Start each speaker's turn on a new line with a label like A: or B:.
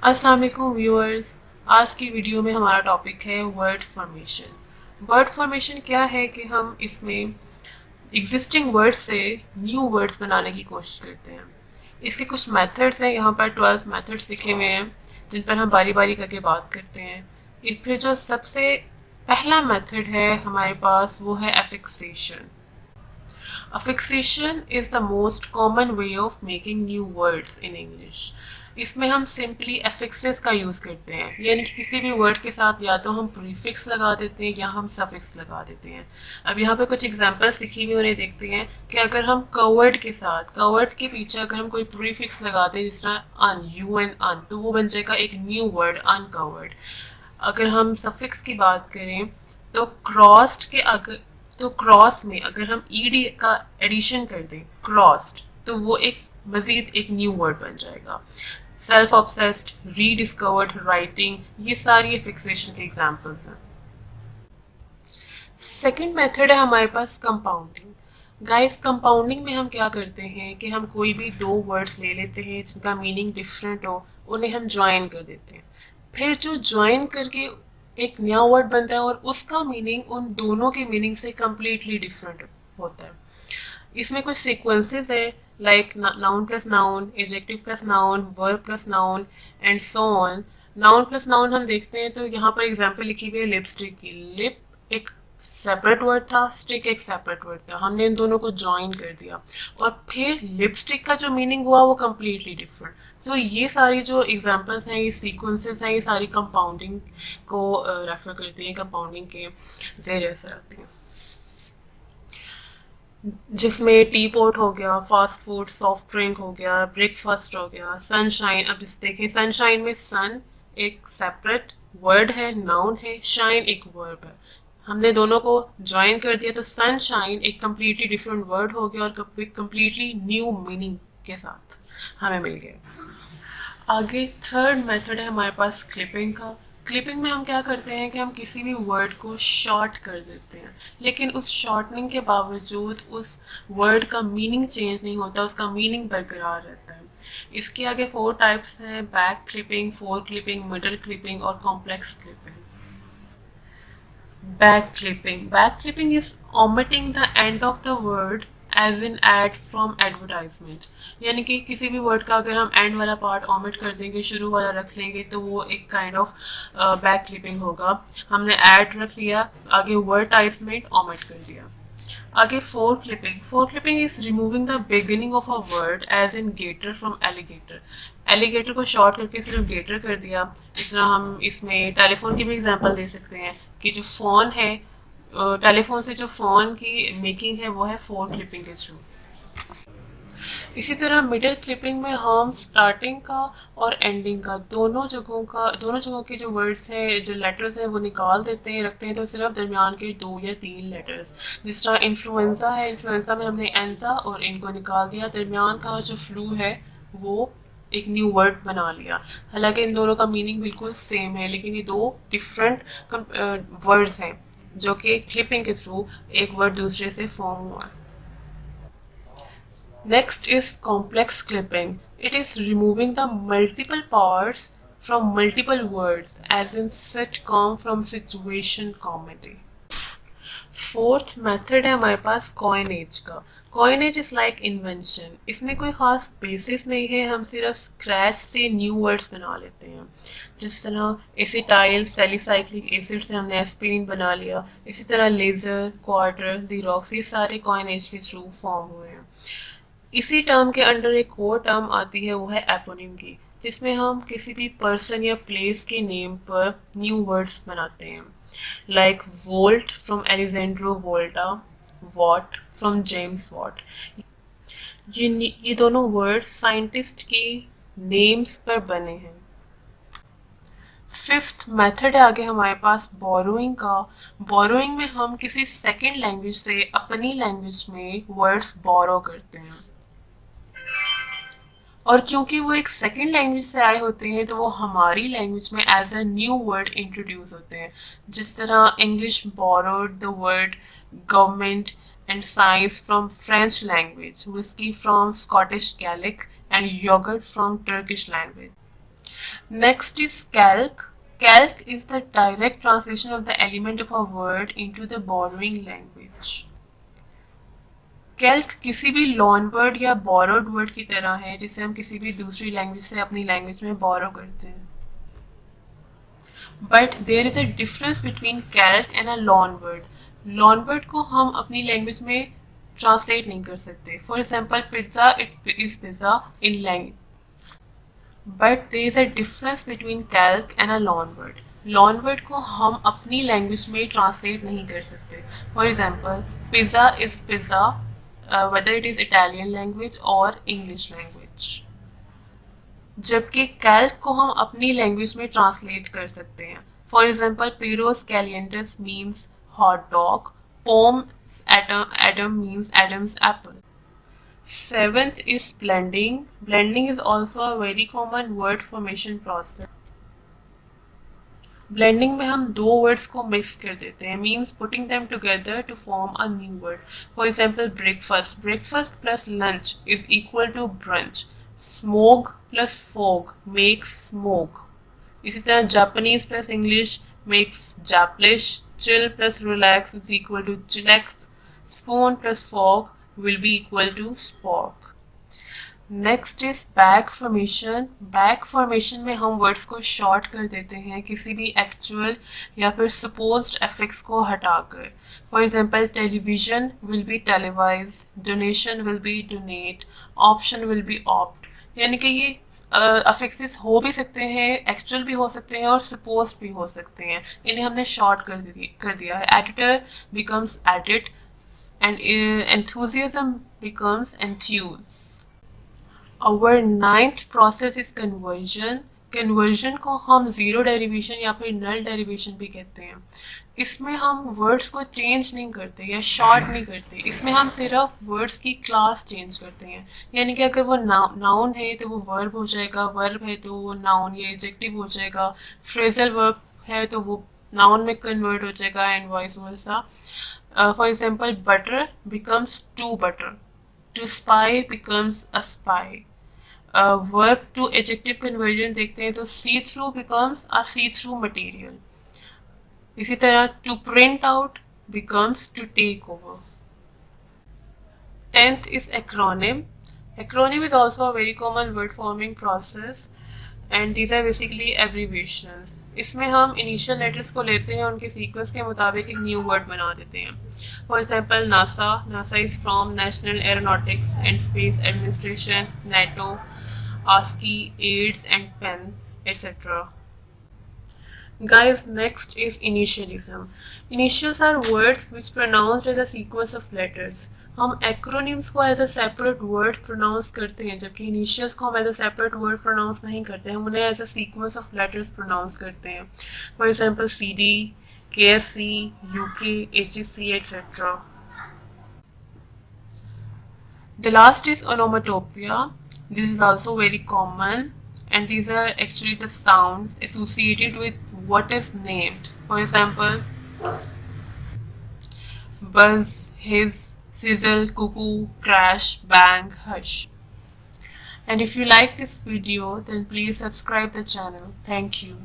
A: अस्सलाम वालेकुम व्यूअर्स। आज की वीडियो में हमारा टॉपिक है वर्ड फॉर्मेशन। वर्ड फॉर्मेशन क्या है कि हम इसमें एग्जिस्टिंग वर्ड्स से न्यू वर्ड्स बनाने की कोशिश करते हैं। इसके कुछ मेथड्स हैं, यहाँ पर 12 मेथड्स लिखे हुए हैं जिन पर हम बारी बारी करके बात करते हैं। एक फिर जो सबसे पहला मेथड है हमारे पास वो है एफिक्सेशन। Affixation is the most common way of making new words in English. इसमें हम सिंपली एफिक्सेस का यूज़ करते हैं, यानी कि किसी भी वर्ड के साथ या तो हम प्रीफिक्स लगा देते हैं या हम सफिक्स लगा देते हैं। अब यहाँ पे कुछ एग्जांपल्स लिखी हुई उन्हें देखते हैं कि अगर हम कवर्ड के साथ, कवर्ड के पीछे अगर हम कोई प्रीफिक्स लगाते हैं जिस तरह अन, यू एन अन, तो वो बन जाएगा एक न्यू वर्ड अनकवर्ड। अगर हम सफिक्स की बात करें तो क्रॉस्ड के अगर तो क्रॉस में अगर हम ईडी का एडिशन कर दें क्रॉस्ड, तो वो एक मजीद एक न्यू वर्ड बन जाएगा। सेल्फ ऑब्सेस्ड, रीडिस्कवर्ड राइटिंग, ये सारी फिक्सेशन के एग्जांपल्स हैं। सेकंड मेथड है हमारे पास कंपाउंडिंग। गाइस, कंपाउंडिंग में हम क्या करते हैं कि हम कोई भी दो वर्ड्स ले लेते हैं जिनका मीनिंग डिफरेंट हो, उन्हें हम ज्वाइन कर देते हैं। फिर जो ज्वाइन करके एक नया वर्ड बनता है और उसका मीनिंग उन दोनों के मीनिंग से कम्प्लीटली डिफरेंट होता है। इसमें कुछ सीक्वेंसेस है, like noun plus noun, adjective plus noun, verb plus noun and so on. Noun plus noun हम देखते हैं तो यहाँ पर एग्जांपल लिखी हुई है लिपस्टिक की। लिप एक सेपरेट वर्ड था, स्टिक एक सेपरेट वर्ड था, हमने इन दोनों को ज्वाइन कर दिया और फिर लिपस्टिक का जो मीनिंग हुआ वो कम्प्लीटली डिफरेंट। तो ये सारी जो एग्जांपल्स हैं, ये सीक्वेंसेस हैं, ये सारी कंपाउंडिंग को रेफर करती हैं, कंपाउंडिंग के ज़ेर असर आती हैं, जिसमें टी पॉट हो गया, फास्ट फूड, सॉफ्ट ड्रिंक हो गया, ब्रेकफास्ट हो गया, सनशाइन। अब जैसे देखें सनशाइन में सन एक सेपरेट वर्ड है, नाउन है, शाइन एक वर्ब है, हमने दोनों को ज्वाइन कर दिया तो सनशाइन एक कम्प्लीटली डिफरेंट वर्ड हो गया और कम्प्लीटली न्यू मीनिंग के साथ हमें मिल गया। आगे थर्ड मेथड है हमारे पास क्लिपिंग का। क्लिपिंग में हम क्या करते हैं कि हम किसी भी वर्ड को शॉर्ट कर देते हैं, लेकिन उस शॉर्टनिंग के बावजूद उस वर्ड का मीनिंग चेंज नहीं होता, उसका मीनिंग बरकरार रहता है। इसके आगे 4 टाइप्स हैं: back clipping, fore clipping, middle clipping और complex clipping. Back clipping. Back clipping is omitting the end of the word as in add from advertisement. यानी कि किसी भी वर्ड का अगर हम एंड वाला पार्ट ओमिट कर देंगे, शुरू वाला रख लेंगे, तो वो एक काइंड ऑफ बैक क्लिपिंग होगा। हमने ऐड रख लिया, आगे वर्डटाइजमेंट ओमिट कर दिया। आगे fore clipping. Fore clipping is removing the beginning of a word as in gator from alligator. Alligator को शॉर्ट करके सिर्फ गेटर कर दिया। इस तरह हम इसमें टेलीफोन की भी एग्जांपल दे सकते हैं कि जो फ़ोन है, टेलीफोन से जो फ़ोन की मेकिंग है वो है फोर क्लिपिंग के थ्रू। इसी तरह मिडिल क्लिपिंग में हम स्टार्टिंग का और एंडिंग का दोनों जगहों के जो वर्ड्स हैं, जो लेटर्स हैं, वो निकाल देते हैं, रखते हैं तो सिर्फ दरमियान के 2 या 3 लेटर्स। जिस तरह इन्फ्लुएंजा है, इन्फ्लुएंजा में हमने एंजा और इनको निकाल दिया, दरमियान का जो फ्लू है वो एक न्यू वर्ड बना लिया। हालांकि इन दोनों का मीनिंग बिल्कुल सेम है, लेकिन ये दो डिफरेंट वर्ड्स हैं जो कि क्लिपिंग के थ्रू एक वर्ड दूसरे से फॉर्म हुआ है। Next is complex clipping. It is removing the multiple parts from multiple words, as in sitcom from situation comedy. Fourth method है हमारे पास कॉइनेज का। Coinage is like invention. इसमें कोई ख़ास बेसिस नहीं है, हम सिर्फ स्क्रैच से न्यू वर्ड्स बना लेते हैं। जिस तरह एसिटाइल सैलिसाइक्लिक एसिड से हमने एस्पिरिन बना लिया, इसी तरह लेज़र, क्वार्टर, जीरोक्स, ये सारे कॉइनेज के थ्रू फॉर्म हुए हैं। इसी टर्म के अंडर एक और टर्म आती है, वो है एपोनिम की, जिसमें हम किसी भी पर्सन या प्लेस के नेम पर न्यू वर्ड्स बनाते हैं, like volt from Alejandro Volta, watt from James Watt. ये दोनों वर्ड साइंटिस्ट के नेम्स पर बने हैं। फिफ्थ मेथड है आगे हमारे पास बोरोइंग का। बोरोइंग में हम किसी सेकेंड लैंग्वेज से अपनी लैंग्वेज में वर्ड्स बोरो करते हैं, और क्योंकि वो एक सेकेंड लैंग्वेज से आए होते हैं तो वो हमारी लैंग्वेज में as a new word introduce होते हैं। जिस तरह English borrowed the word government and science from French language, whisky from Scottish Gaelic and yogurt from Turkish language. Next is calc. Calc is the direct translation of the element of a word into the borrowing language. Calc किसी भी lawn word या borrowed word की तरह है जिसे हम किसी भी दूसरी लैंग्वेज से अपनी लैंग्वेज में बोरो करते हैं. But there is a difference between calque and a loan word. Loan word को हम अपनी लैंग्वेज में ट्रांसलेट नहीं कर सकते. For example pizza, it is pizza in language. But there is a difference between calque and a loan word. Loan word को हम अपनी लैंग्वेज में ट्रांसलेट नहीं कर सकते. For example pizza is pizza whether it is Italian language or English language. जबकि Calc को हम अपनी लैंग्वेज में ट्रांसलेट कर सकते हैं. For example perros calientes means hot dog, pomme Adam means Adam's apple. Seventh is blending. Blending is also a very common word formation process. Blending में हम दो वर्ड्स को मिक्स कर देते हैं, means putting them together to form a new word. For example breakfast. Breakfast plus lunch is equal to brunch. Smoke plus fog makes smoke. इसी तरह Japanese plus English makes Japlish. Chill plus relax is equal to chillax. Spoon plus fog will be equal to spork. Next is back formation. Back formation में हम words को short कर देते हैं किसी भी एक्चुअल या फिर सपोज्ड एफिक्स को हटाकर. For example television will be televised, donation will be donate, option will be opt. यानी कि ये अफिक्सेस हो भी सकते हैं, एक्चुअल भी हो सकते हैं और सपोज्ड भी हो सकते हैं. इन्हें हमने शॉर्ट कर दिया है. Editor becomes edit and enthusiasm becomes enthuse. Our ninth process is conversion. Conversion को हम ज़ीरो डेरिवेशन या फिर नल डेरिवेशन भी कहते हैं. इसमें हम वर्ड्स को चेंज नहीं करते या शॉर्ट नहीं करते. इसमें हम सिर्फ वर्ड्स की क्लास चेंज करते हैं. यानी कि अगर वो नाउन है तो वो वर्ब हो जाएगा, वर्ब है तो वो नाउन या एडजेक्टिव हो जाएगा, फ्रेजल वर्ब है तो वो नाउन में कन्वर्ट हो जाएगा and vice versa. For example butter becomes to butter. To spy becomes a spy. Verb to adjective conversion देखते हैं तो see through becomes a see through material. इसी तरह to print out becomes to take over. Tenth is acronym. Acronym is also a very common word forming process and these are basically abbreviations. इसमें हम initial letters को लेते हैं, उनके sequence के मुताबिक एक न्यू वर्ड बना देते हैं. For example NASA. NASA is from national aeronautics and space administration. NATO, ASCII, AIDS and PEN, etc. Guys, next is initialism. Initials are words which pronounced as a sequence of letters. हम acronyms को as a separate word pronounce करते हैं जबकि initials को हम as a separate word pronounce नहीं करते. हम उन्हें as a sequence of letters pronounce करते हैं. For example CD, KFC, UK, HEC, etc. The last is onomatopoeia. This is also very common and these are actually the sounds associated with what is named. For example, buzz, hiss, sizzle, cuckoo, crash, bang, hush. And if you like this video then please subscribe the channel. Thank you.